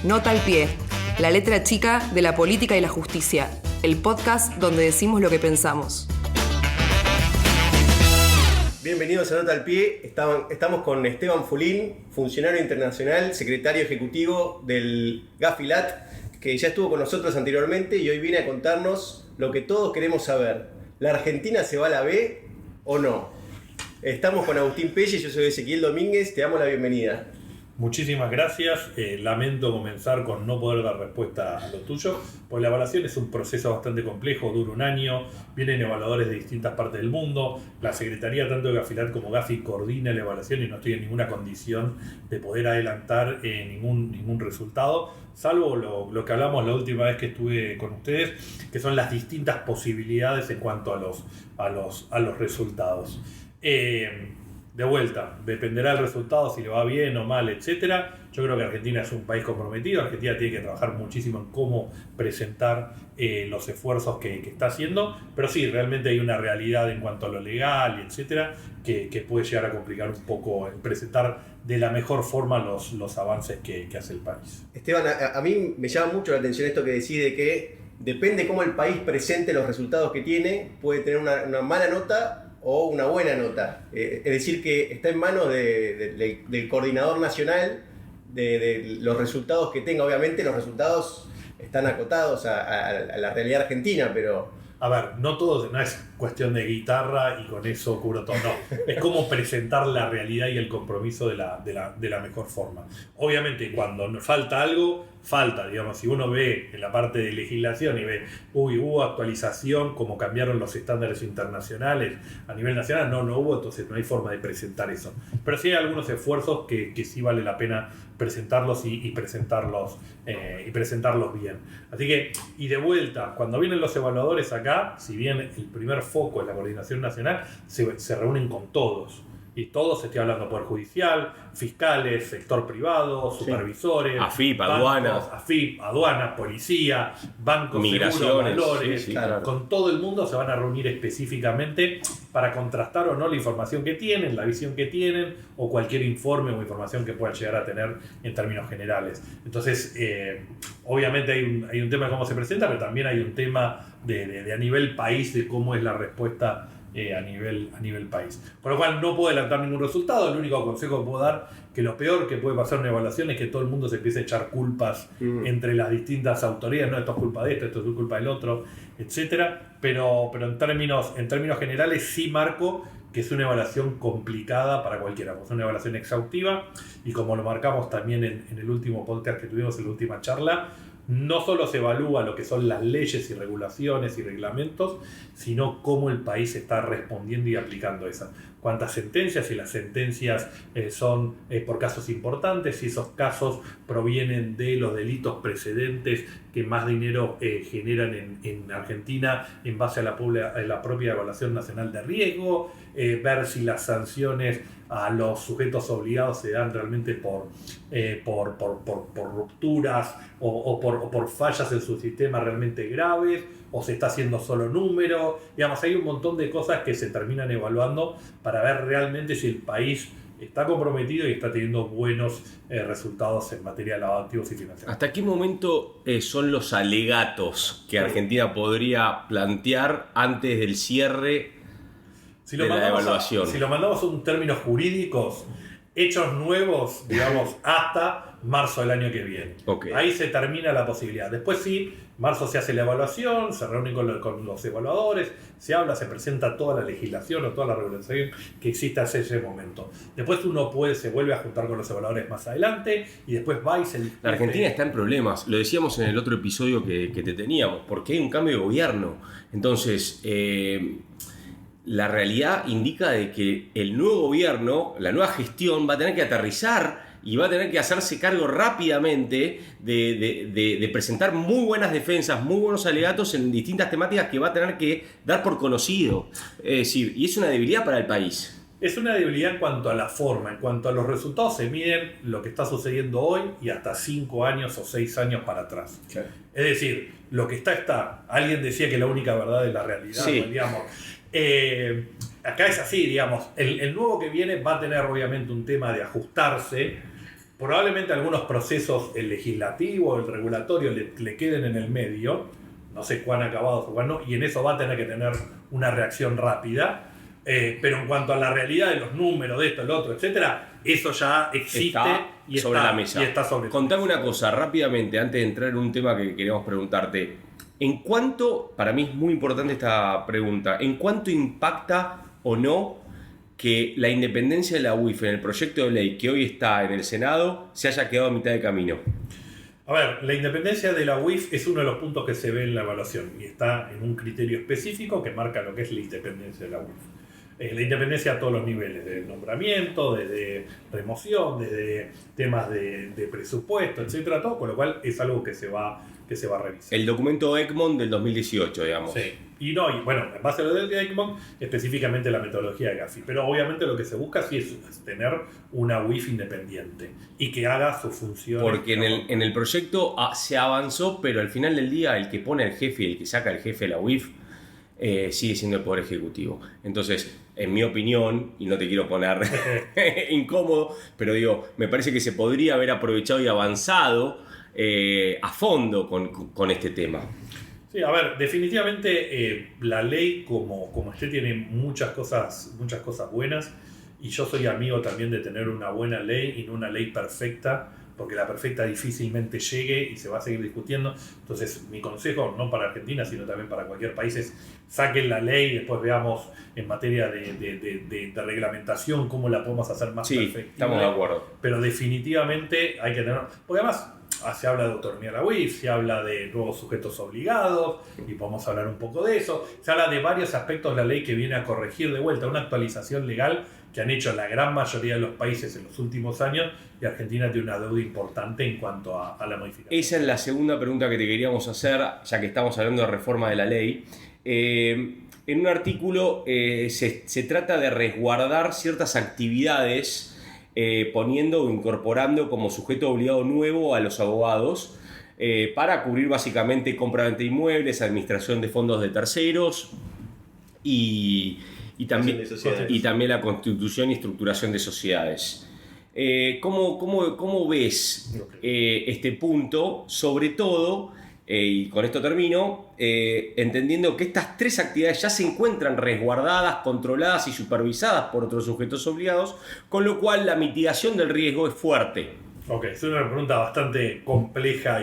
Nota al pie, la letra chica de la política y la justicia, el podcast donde decimos lo que pensamos. Bienvenidos a Nota al Pie. Estamos con Esteban Fulín, funcionario internacional, secretario ejecutivo del Gafilat, que ya estuvo con nosotros anteriormente y hoy viene a contarnos lo que todos queremos saber. ¿La Argentina se va a la B o no? Estamos con Agustín Pelle, yo soy Ezequiel Domínguez, te damos la bienvenida. Muchísimas gracias. Lamento comenzar con no poder dar respuesta a lo tuyo, porque la evaluación es un proceso bastante complejo, dura un año, vienen evaluadores de distintas partes del mundo, la Secretaría tanto de Gafilat como Gafi coordina la evaluación y no estoy en ninguna condición de poder adelantar ningún resultado, salvo lo que hablamos la última vez que estuve con ustedes, que son las distintas posibilidades en cuanto a los resultados. De vuelta, dependerá del resultado, si le va bien o mal, etcétera. Yo creo que Argentina es un país comprometido. Argentina tiene que trabajar muchísimo en cómo presentar los esfuerzos que está haciendo. Pero sí, realmente hay una realidad en cuanto a lo legal, etcétera, que puede llegar a complicar un poco en presentar de la mejor forma los avances que hace el país. Esteban, a mí me llama mucho la atención esto que decís de que depende cómo el país presente los resultados que tiene, puede tener una mala nota o una buena nota. Es decir, que está en manos del coordinador nacional de los resultados que tenga. Obviamente los resultados están acotados a la realidad argentina, pero... A ver, no es cuestión de guitarra y con eso cubro todo, no. Es cómo presentar la realidad y el compromiso de la mejor forma. Obviamente, cuando nos falta algo, falta, digamos, si uno ve en la parte de legislación y ve, hubo actualización, como cambiaron los estándares internacionales a nivel nacional, no hubo, entonces no hay forma de presentar eso. Pero sí hay algunos esfuerzos que sí vale la pena presentarlos y presentarlos bien. Así que, y de vuelta, cuando vienen los evaluadores acá, si bien el primer foco es la coordinación nacional, se reúnen con todos. Y todos, estoy hablando Poder Judicial, fiscales, sector privado, supervisores, AFIP, bancos, aduanas, policía, bancos, migraciones, seguros, valores, sí, claro. Con todo el mundo se van a reunir específicamente para contrastar o no la información que tienen, la visión que tienen, o cualquier informe o información que puedan llegar a tener en términos generales. Entonces, obviamente hay un tema de cómo se presenta, pero también hay un tema de a nivel país, de cómo es la respuesta a nivel país. Por lo cual no puedo adelantar ningún resultado. El único consejo que puedo dar, que lo peor que puede pasar en una evaluación es que todo el mundo se empiece a echar culpas entre las distintas autoridades. No, esto es culpa de esto es culpa del otro, etcétera. Pero en términos generales sí marco que es una evaluación complicada para cualquiera. Es una evaluación exhaustiva y como lo marcamos también en el último podcast que tuvimos, en la última charla, no solo se evalúa lo que son las leyes y regulaciones y reglamentos, sino cómo el país está respondiendo y aplicando esas. Cuántas sentencias, si las sentencias son por casos importantes, si esos casos provienen de los delitos precedentes que más dinero generan en Argentina en base a la propia evaluación nacional de riesgo, ver si las sanciones a los sujetos obligados se dan realmente por rupturas o por fallas en su sistema realmente graves, o se está haciendo solo número. Digamos, hay un montón de cosas que se terminan evaluando para ver realmente si el país está comprometido y está teniendo buenos resultados en materia de lavado de activos y financiación. ¿Hasta qué momento son los alegatos que Argentina podría plantear antes del cierre de la evaluación? Si lo mandamos en términos jurídicos, hechos nuevos, digamos, hasta marzo del año que viene. Okay. Ahí se termina la posibilidad. Después sí, marzo se hace la evaluación, se reúnen con los evaluadores, se habla, se presenta toda la legislación o toda la regulación que existe hasta ese momento. Después uno se vuelve a juntar con los evaluadores más adelante y después va y se discute. La Argentina está en problemas, lo decíamos en el otro episodio que te teníamos, porque hay un cambio de gobierno. Entonces, la realidad indica de que el nuevo gobierno, la nueva gestión va a tener que aterrizar y va a tener que hacerse cargo rápidamente de presentar muy buenas defensas, muy buenos alegatos en distintas temáticas que va a tener que dar por conocido. Es decir, y es una debilidad para el país. Es una debilidad en cuanto a la forma, en cuanto a los resultados se miden lo que está sucediendo hoy y hasta 5 años o 6 años para atrás. Claro. Es decir, lo que está. Alguien decía que la única verdad es la realidad, sí. Digamos. Acá es así, digamos. El nuevo que viene va a tener obviamente un tema de ajustarse Probablemente algunos procesos, el legislativo, el regulatorio, le queden en el medio, no sé cuán acabados o cuán no, y en eso va a tener que tener una reacción rápida. Pero en cuanto a la realidad de los números, de esto, el otro, etcétera, eso ya existe y sobre la mesa. Y está sobre Contame una cosa rápidamente, antes de entrar en un tema que queríamos preguntarte. ¿En cuánto, para mí es muy importante esta pregunta, en cuánto impacta o no que la independencia de la UIF en el proyecto de ley que hoy está en el Senado se haya quedado a mitad de camino? A ver, la independencia de la UIF es uno de los puntos que se ve en la evaluación y está en un criterio específico que marca lo que es la independencia de la UIF. La independencia a todos los niveles, desde nombramiento, desde remoción, desde temas de presupuesto, etcétera, todo, con lo cual es algo que se va a revisar. El documento Egmont del 2018, digamos. Sí. Y bueno, en base a lo del Egmont, específicamente la metodología de Gafi. Pero obviamente lo que se busca sí es tener una UIF independiente y que haga su función. Porque en el proyecto se avanzó, pero al final del día el que pone al jefe y el que saca al jefe de la UIF sigue siendo el Poder Ejecutivo. Entonces, en mi opinión, y no te quiero poner incómodo, pero digo, me parece que se podría haber aprovechado y avanzado a fondo con este tema. Sí, a ver, definitivamente la ley como tiene muchas cosas buenas, y yo soy amigo también de tener una buena ley y no una ley perfecta, porque la perfecta difícilmente llegue y se va a seguir discutiendo. Entonces, mi consejo, no para Argentina, sino también para cualquier país, es saquen la ley y después veamos en materia de reglamentación cómo la podemos hacer más perfecta. Sí, estamos de acuerdo. Pero definitivamente hay que tener... Porque además se habla de autonomía de la UIF, se habla de nuevos sujetos obligados, y podemos hablar un poco de eso. Se habla de varios aspectos de la ley que viene a corregir de vuelta, una actualización legal que han hecho la gran mayoría de los países en los últimos años, y Argentina tiene una deuda importante en cuanto a la modificación. Esa es la segunda pregunta que te queríamos hacer, ya que estamos hablando de reforma de la ley. En un artículo se trata de resguardar ciertas actividades poniendo o incorporando como sujeto obligado nuevo a los abogados para cubrir básicamente compra-venta de inmuebles, administración de fondos de terceros y también la constitución y estructuración de sociedades. ¿Cómo ves este punto? Sobre todo, y con esto termino, entendiendo que estas tres actividades ya se encuentran resguardadas, controladas y supervisadas por otros sujetos obligados, con lo cual la mitigación del riesgo es fuerte. Ok, es una pregunta bastante compleja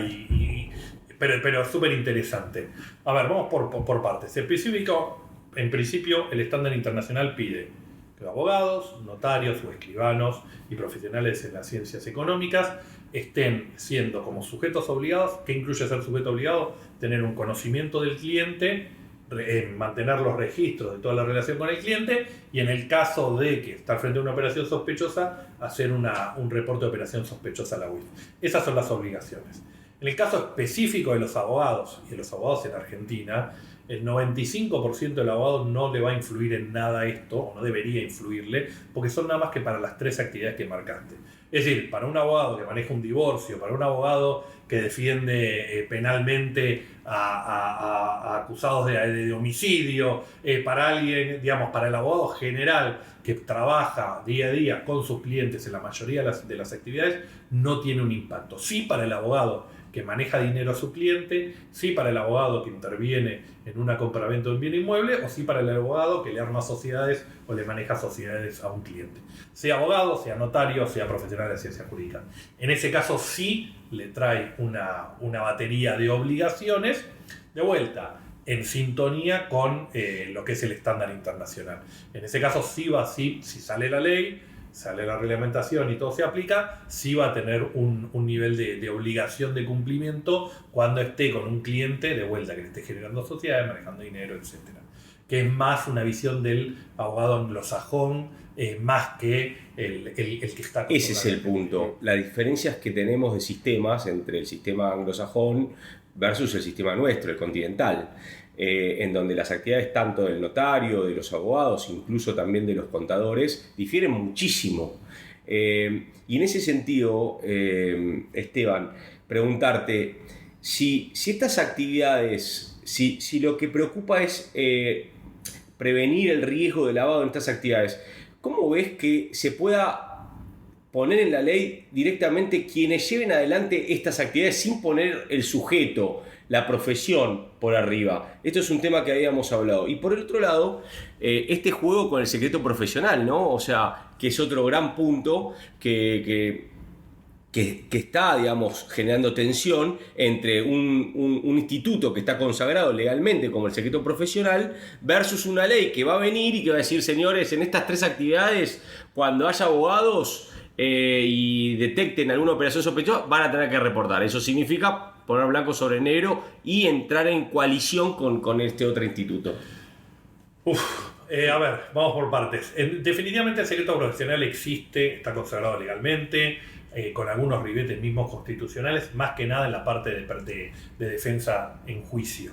pero súper interesante. A ver, vamos por partes. En principio, el estándar internacional pide que abogados, notarios o escribanos y profesionales en las ciencias económicas estén siendo como sujetos obligados. ¿Qué incluye ser sujeto obligado? Tener un conocimiento del cliente, mantener los registros de toda la relación con el cliente, y en el caso de que estar frente a una operación sospechosa, hacer un reporte de operación sospechosa a la UIF. Esas son las obligaciones. En el caso específico de los abogados, y de los abogados en Argentina, el 95% del abogado no le va a influir en nada esto, o no debería influirle, porque son nada más que para las tres actividades que marcaste. Es decir, para un abogado que maneja un divorcio, para un abogado que defiende penalmente a acusados de homicidio, para alguien, digamos, para el abogado general que trabaja día a día con sus clientes en la mayoría de las actividades, no tiene un impacto. Sí para el abogado que maneja dinero a su cliente, sí para el abogado que interviene en una compraventa de un bien inmueble, o sí para el abogado que le arma sociedades o le maneja sociedades a un cliente. Sea abogado, sea notario, sea profesional de ciencia jurídica. En ese caso sí le trae una batería de obligaciones, de vuelta, en sintonía con lo que es el estándar internacional. En ese caso sí si sale la ley, sale la reglamentación y todo se aplica, sí va a tener un nivel de obligación de cumplimiento cuando esté con un cliente de vuelta que le esté generando sociedades, manejando dinero, etc. Que es más una visión del abogado anglosajón, más que el que está... Ese es el punto. Las diferencias que tenemos de sistemas entre el sistema anglosajón versus el sistema nuestro, el continental. En donde las actividades tanto del notario, de los abogados, incluso también de los contadores, difieren muchísimo. Y en ese sentido, Esteban, preguntarte si estas actividades, si lo que preocupa es prevenir el riesgo de lavado en estas actividades, ¿cómo ves que se pueda poner en la ley directamente quienes lleven adelante estas actividades sin poner el sujeto, la profesión por arriba. Esto es un tema que habíamos hablado. Y por el otro lado, este juego con el secreto profesional, ¿no? O sea, que es otro gran punto que está, digamos, generando tensión entre un instituto que está consagrado legalmente como el secreto profesional versus una ley que va a venir y que va a decir, señores, en estas 3 actividades, cuando haya abogados y detecten alguna operación sospechosa, van a tener que reportar. Eso significa poner blanco sobre negro y entrar en coalición con este otro instituto. A ver, vamos por partes. Definitivamente el secreto profesional existe, está consagrado legalmente, con algunos ribetes mismos constitucionales, más que nada en la parte de defensa en juicio.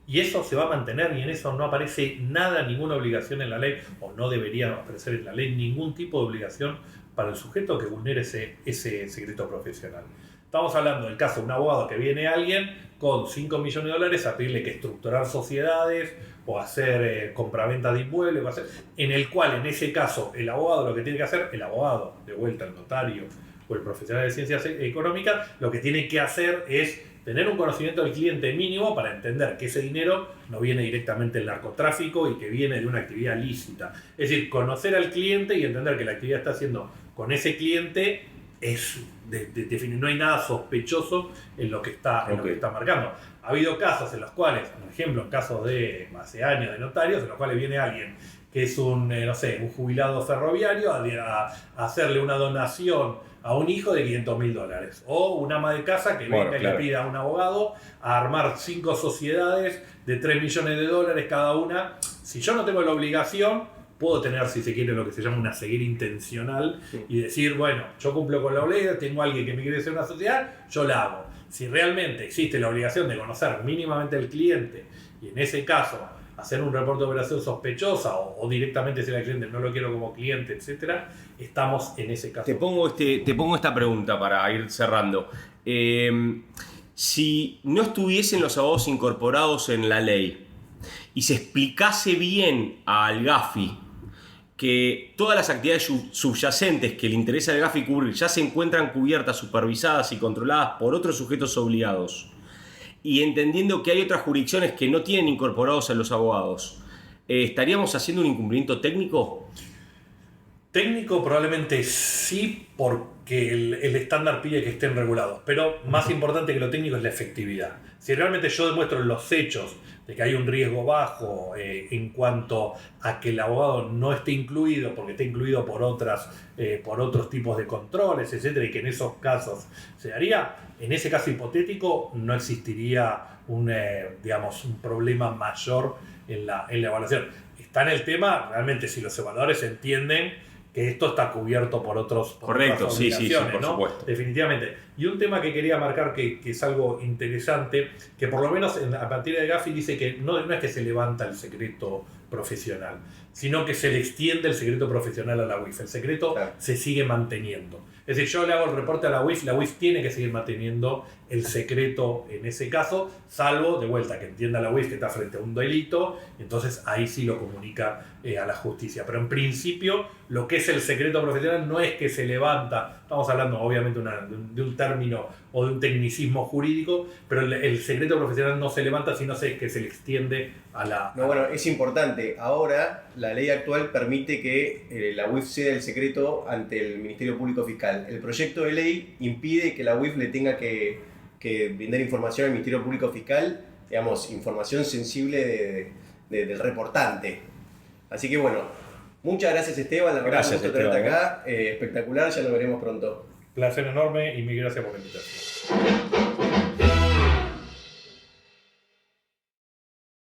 Y eso se va a mantener y en eso no aparece nada, ninguna obligación en la ley, o no debería aparecer en la ley ningún tipo de obligación para el sujeto que vulnere ese secreto profesional. Estamos hablando del caso de un abogado que viene alguien con $5 millones a pedirle que estructurar sociedades o hacer compraventa de inmuebles, en el cual en ese caso el abogado lo que tiene que hacer, el abogado, de vuelta el notario o el profesional de ciencias económicas, lo que tiene que hacer es tener un conocimiento del cliente mínimo para entender que ese dinero no viene directamente del narcotráfico y que viene de una actividad lícita. Es decir, conocer al cliente y entender que la actividad está haciendo con ese cliente es no hay nada sospechoso en lo que está marcando. Ha habido casos en los cuales, por ejemplo, en casos de hace años de notarios, en los cuales viene alguien que es un jubilado ferroviario a hacerle una donación a un hijo de $500.000, o un ama de casa que venga y le pida a un abogado a armar 5 sociedades de $3 millones cada una. Si yo no tengo la obligación, puedo tener, si se quiere, lo que se llama una ceguera intencional y decir, bueno, yo cumplo con la obligación, tengo a alguien que me quiere hacer una sociedad, yo la hago. Si realmente existe la obligación de conocer mínimamente al cliente y en ese caso hacer un reporte de operación sospechosa o directamente decir al cliente no lo quiero como cliente, etcétera, estamos en ese caso. Te pongo esta pregunta para ir cerrando. Si no estuviesen los abogados incorporados en la ley y se explicase bien al GAFI que todas las actividades subyacentes que le interesa al GAFI cubrir ya se encuentran cubiertas, supervisadas y controladas por otros sujetos obligados, y entendiendo que hay otras jurisdicciones que no tienen incorporados a los abogados, ¿estaríamos haciendo un incumplimiento técnico? Técnico probablemente sí, porque el estándar pide que estén regulados, pero más importante que lo técnico es la efectividad. Si realmente yo demuestro en los hechos de que hay un riesgo bajo en cuanto a que el abogado no esté incluido, porque está incluido por otros tipos de controles, etcétera, y que en esos casos se haría, en ese caso hipotético no existiría un problema mayor en la evaluación. Está en el tema, realmente, si los evaluadores entienden que esto está cubierto por otras obligaciones, por supuesto. Definitivamente. Y un tema que quería marcar que es algo interesante, que por lo menos a partir de GAFI dice que no es que se levanta el secreto profesional, sino que se le extiende el secreto profesional a la UIF. El secreto se sigue manteniendo. Es decir, yo le hago el reporte a la UIF tiene que seguir manteniendo el secreto en ese caso, salvo, de vuelta, que entienda la UIF que está frente a un delito, entonces ahí sí lo comunica a la justicia. Pero en principio, lo que es el secreto profesional no es que se levanta, estamos hablando obviamente de un término o de un tecnicismo jurídico, pero el secreto profesional no se levanta, sino que se le extiende a la... No, bueno, es importante. Ahora, la ley actual permite que la UIF ceda el secreto ante el Ministerio Público Fiscal. El proyecto de ley impide que la UIF le tenga que brindar información al Ministerio Público Fiscal, digamos, información sensible del reportante. Así que bueno, muchas gracias, Esteban, la verdad, gusto tenerte acá, espectacular, ya nos veremos pronto. Placer enorme y mil gracias por la invitación.